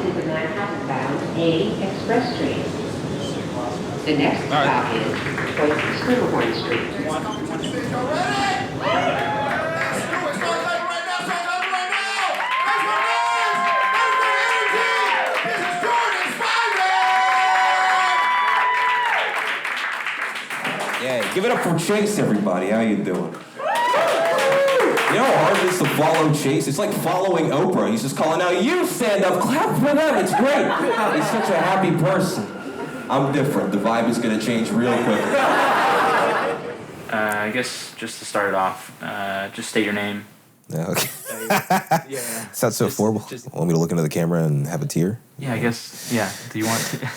is a Manhattan-bound A express train. The next stop is Scribblehorn Street. Yeah, give it up for Chase, everybody. How you doing? You know how hard it is to follow Chase? It's like following Oprah. He's just calling out, you stand up, clap for them. It's great. He's such a happy person. I'm different. The vibe is going to change real quick. I guess just to start it off, just state your name. Yeah, okay. Yeah. Sounds so formal. Want me to look into the camera and have a tear? Yeah, I guess, yeah. Do you want to?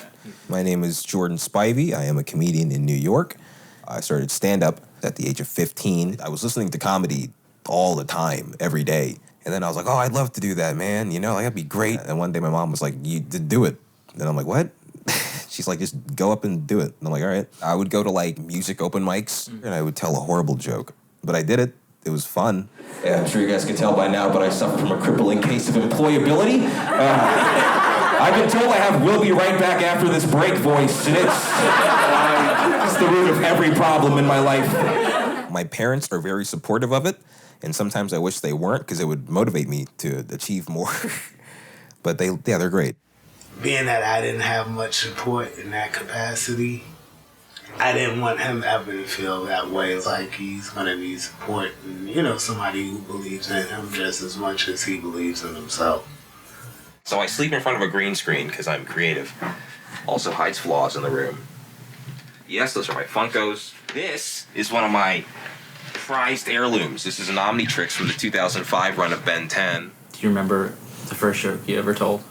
My name is Jordan Spivey. I am a comedian in New York. I started stand-up at the age of 15. I was listening to comedy all the time, every day. And then I was like, oh, I'd love to do that, man. You know, like, that'd be great. And one day my mom was like, you do it. And I'm like, what? She's like, just go up and do it. And I'm like, all right. I would go to, like, music open mics, and I would tell a horrible joke. But I did it. It was fun. Yeah, I'm sure you guys can tell by now, but I suffer from a crippling case of employability. I've been told I have "we'll be right back after this break" voice, and it's the root of every problem in my life. My parents are very supportive of it, and sometimes I wish they weren't, because it would motivate me to achieve more. But they're great. Being that I didn't have much support in that capacity, I didn't want him ever to feel that way. It's like he's gonna need support, and somebody who believes in him just as much as he believes in himself. So I sleep in front of a green screen because I'm creative. Also hides flaws in the room. Yes, those are my Funkos. This is one of my prized heirlooms. This is an Omnitrix from the 2005 run of Ben 10. Do you remember the first joke you ever told?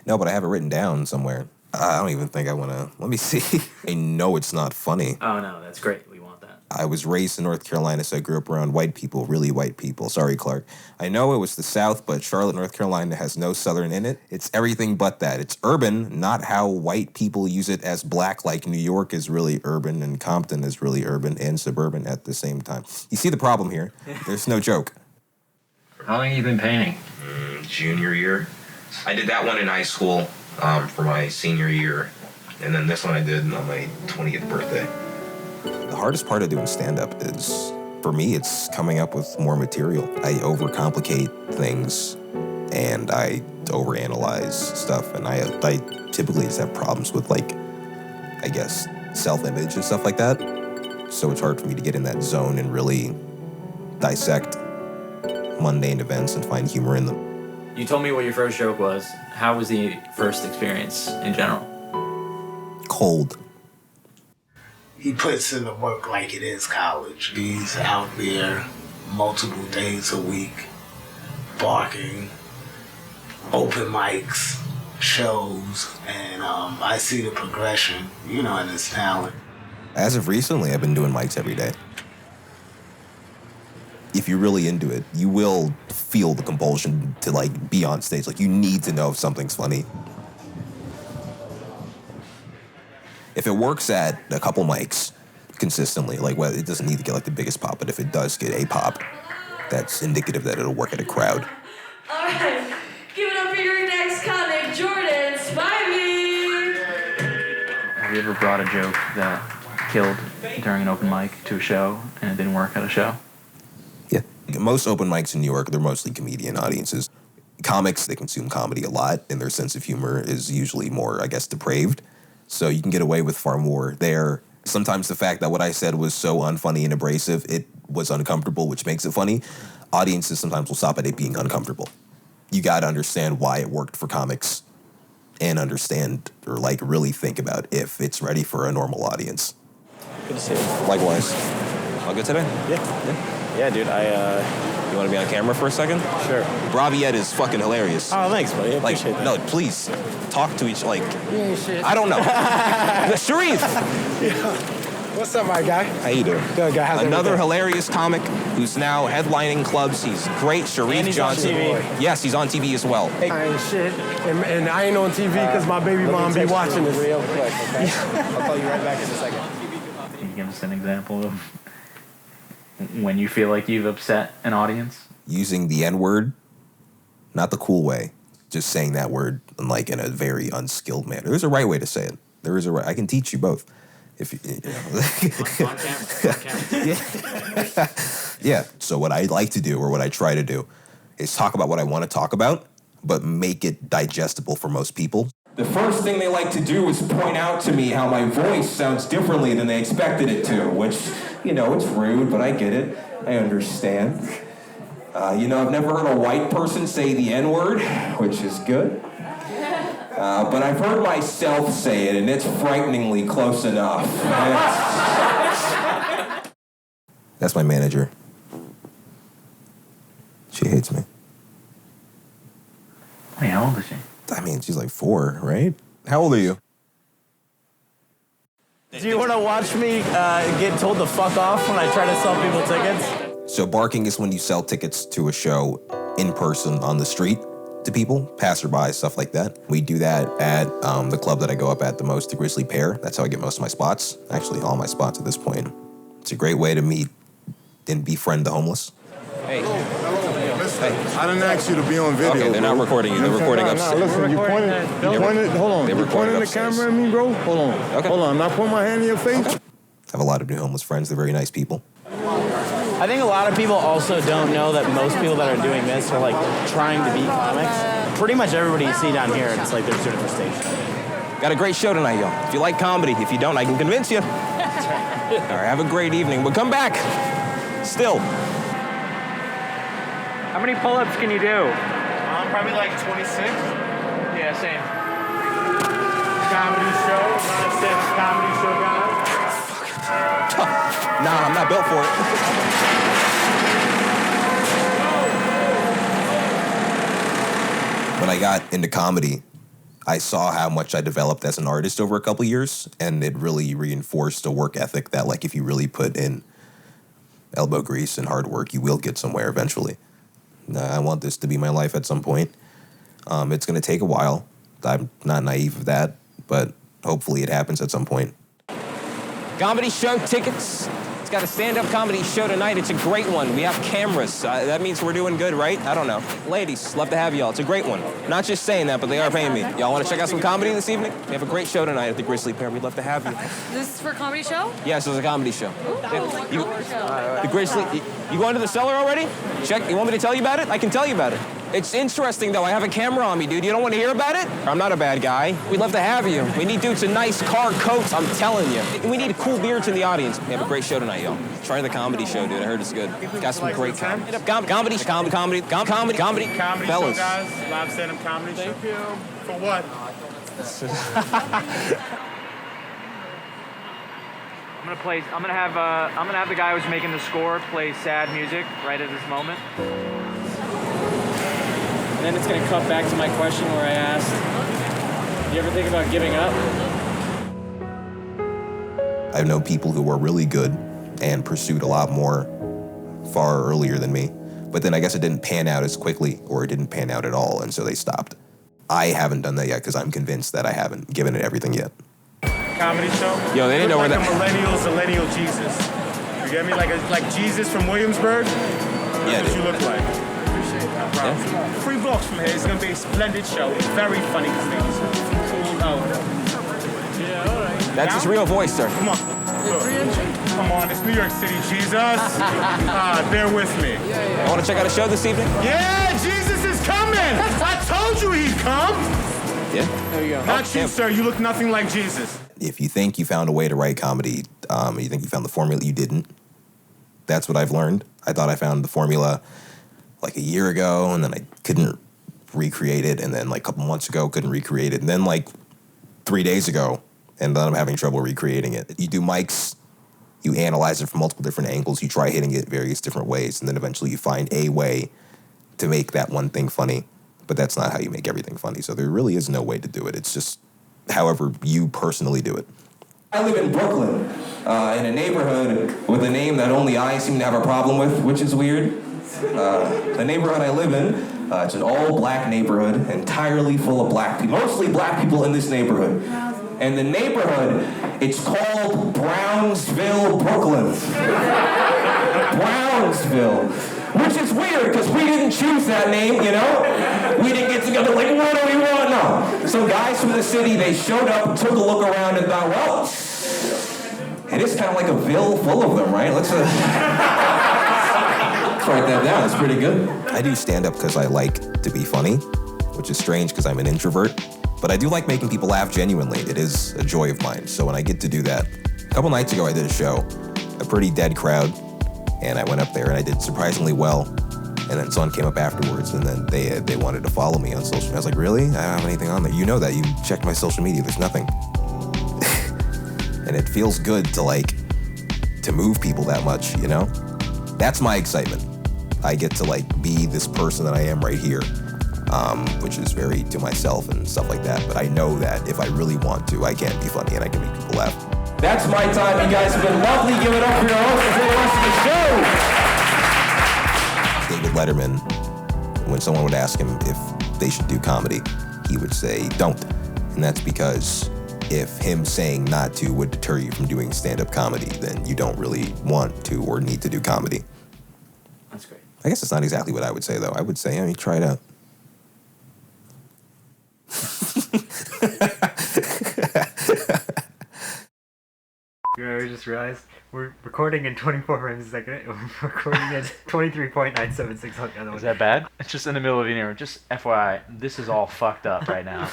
No, but I have it written down somewhere. I don't even think I want to. Let me see. I know it's not funny. Oh, no, that's great. We want that. I was raised in North Carolina, so I grew up around white people, really white people. Sorry, Clark. I know it was the South, but Charlotte, North Carolina has no Southern in it. It's everything but that. It's urban, not how white people use it as black, like New York is really urban and Compton is really urban and suburban at the same time. You see the problem here? There's no joke. How long have you been painting? Junior year. I did that one in high school for my senior year, and then this one I did on my 20th birthday. The hardest part of doing stand-up is, for me, it's coming up with more material. I overcomplicate things, and I overanalyze stuff, and I typically just have problems with, like, I guess, self-image and stuff like that. So it's hard for me to get in that zone and really dissect mundane events and find humor in them. You told me what your first joke was. How was the first experience in general? Cold. He puts in the work like it is college. He's out there multiple days a week, barking, open mics, shows, and I see the progression, in his talent. As of recently, I've been doing mics every day. If you're really into it, you will feel the compulsion to, like, be on stage. Like, you need to know if something's funny. If it works at a couple mics consistently, like, well, it doesn't need to get, like, the biggest pop, but if it does get a pop, that's indicative that it'll work at a crowd. All right, give it up for your next comic, Jordan Spivey. Have you ever brought a joke that killed during an open mic to a show and it didn't work at a show? Yeah. Most open mics in New York, they're mostly comedian audiences. Comics, they consume comedy a lot, and their sense of humor is usually more, I guess, depraved. So you can get away with far more there. Sometimes the fact that what I said was so unfunny and abrasive, it was uncomfortable, which makes it funny. Audiences sometimes will stop at it being uncomfortable. You got to understand why it worked for comics and understand or, like, really think about if it's ready for a normal audience. Good to see you. Likewise. All good today? Yeah, dude, You want to be on camera for a second? Sure. Braviette is fucking hilarious. Oh, thanks, buddy. I Like, appreciate that. no, please, talk to each, like, Yeah, shit. I don't know. Sharif! What's up, my guy? How you doing? Good, guy. How's Another everything? hilarious comic who's now headlining clubs. He's great, Sharif And he's on Johnson. TV. Yes, he's on TV as well. I ain't shit. And I ain't on TV because my baby mom be watching this. Real quick, okay? I'll call you right back in a second. Can you give us an example of when you feel like you've upset an audience? Using the N-word, not the cool way. just saying that word like in a very unskilled manner. There's a right way to say it. There is a right. I can teach you both. If you know. On camera. Yeah. So what I like to do, or what I try to do, is talk about what I want to talk about, but make it digestible for most people. The first thing they like to do is point out to me how my voice sounds differently than they expected it to, which, it's rude, but I get it. I understand. I've never heard a white person say the N-word, which is good. But I've heard myself say it, and it's frighteningly close enough. That's my manager. She hates me. Wait, how old is she? I mean, she's like 4, right? How old are you? Do you want to watch me get told to fuck off when I try to sell people tickets? So barking is when you sell tickets to a show in person on the street to people, passerby, stuff like that. We do that at the club that I go up at the most, the Grizzly Pear. That's how I get most of my spots. Actually, all my spots at this point. It's a great way to meet and befriend the homeless. Hey. I didn't ask you to be on video. Okay, they're not recording you. They're recording upstairs. Listen, you pointed, hold on. You pointed the camera at me, bro? Hold on. Okay. Hold on, I'm not putting my hand in your face. Okay. I have a lot of new homeless friends. They're very nice people. I think a lot of people also don't know that most people that are doing this are like trying to be comics. Pretty much everybody you see down here, it's like there's different stages. Got a great show tonight, y'all. If you like comedy, if you don't, I can convince you. All right, have a great evening. But come back. Still. How many pull-ups can you do? Probably like 26. Yeah, same. Comedy show, stand-up comedy show, guys. Nah, I'm not built for it. When I got into comedy, I saw how much I developed as an artist over a couple years, and it really reinforced a work ethic that, like, if you really put in elbow grease and hard work, you will get somewhere eventually. I want this to be my life at some point. It's going to take a while. I'm not naive of that, but hopefully it happens at some point. Comedy show tickets. It's got a stand-up comedy show tonight. It's a great one. We have cameras. That means we're doing good, right? I don't know. Ladies, love to have y'all. It's a great one. Not just saying that, but they are paying me. Y'all want to check out some comedy this evening? We have a great show tonight at the Grizzly Pear. We'd love to have you. This is for a comedy show? Yes, it's a comedy show. Yeah. The Grizzly. You going to the cellar already? Check. You want me to tell you about it? I can tell you about it. It's interesting, though. I have a camera on me, dude. You don't want to hear about it? I'm not a bad guy. We'd love to have you. We need dudes in nice car coats, I'm telling you. We need cool beards in the audience. We have a great show tonight, y'all. Try the comedy show, dude. I heard it's good. Got some great comedy. Comedy, fellas. Show, guys. Live stand-up comedy show. Thank you. For what? I'm gonna have the guy who's making the score play sad music right at this moment. And then it's going to cut back to my question where I asked, do you ever think about giving up? I know people who were really good and pursued a lot more far earlier than me, but then I guess it didn't pan out as quickly, or it didn't pan out at all, and so they stopped. I haven't done that yet because I'm convinced that I haven't given it everything yet. Comedy show? Yo, they didn't know where like that... a millennial Jesus. You get me? Like Jesus from Williamsburg? Yeah, That's what you look like. Yeah. 3 blocks from here. It's going to be a splendid show. It's very funny because things cool out. Yeah, all right. That's his real voice, sir. Come on. Come on, it's New York City, Jesus. Bear with me. I want to check out a show this evening? Yeah, Jesus is coming. I told you he'd come. Yeah? There you go. Not you, sir. You look nothing like Jesus. If you think you found a way to write comedy, you think you found the formula, you didn't. That's what I've learned. I thought I found the formula like a year ago, and then I couldn't recreate it, and then like a couple months ago, couldn't recreate it, and then like 3 days ago, and then I'm having trouble recreating it. You do mics, you analyze it from multiple different angles, you try hitting it various different ways, and then eventually you find a way to make that one thing funny, but that's not how you make everything funny, so there really is no way to do it. It's just however you personally do it. I live in Brooklyn, in a neighborhood with a name that only I seem to have a problem with, which is weird. The neighborhood I live in, it's an all-black neighborhood, entirely full of black people, mostly black people in this neighborhood. And the neighborhood, it's called Brownsville, Brooklyn. Brownsville, which which is weird because we didn't choose that name, you know? We didn't get together like, what do we want? No. Some guys from the city, they showed up, took a look around, and thought, well, it is kind of like a ville full of them, right? Let's write that down. It's pretty good. I do stand-up because I like to be funny, which is strange because I'm an introvert. But I do like making people laugh genuinely. It is a joy of mine. So when I get to do that, a couple nights ago I did a show, a pretty dead crowd, and I went up there and I did surprisingly well. And then someone came up afterwards and then they wanted to follow me on social media. I was like, really? I don't have anything on there. You know that. You checked my social media. There's nothing. And it feels good to move people that much, you know? That's my excitement. I get to be this person that I am right here, which is very to myself and stuff like that. But I know that if I really want to, I can be funny and I can make people laugh. That's my time. You guys have been lovely. Give it up for your host for the rest of the show. David Letterman, when someone would ask him if they should do comedy, he would say, don't. And that's because if him saying not to would deter you from doing stand-up comedy, then you don't really want to or need to do comedy. That's great. I guess it's not exactly what I would say, though. I would say, try it out. I just realized we're recording in 24 frames a second. We're recording at 23.976 on the other one. Is that bad? It's just in the middle of an era. Just FYI, this is all fucked up right now.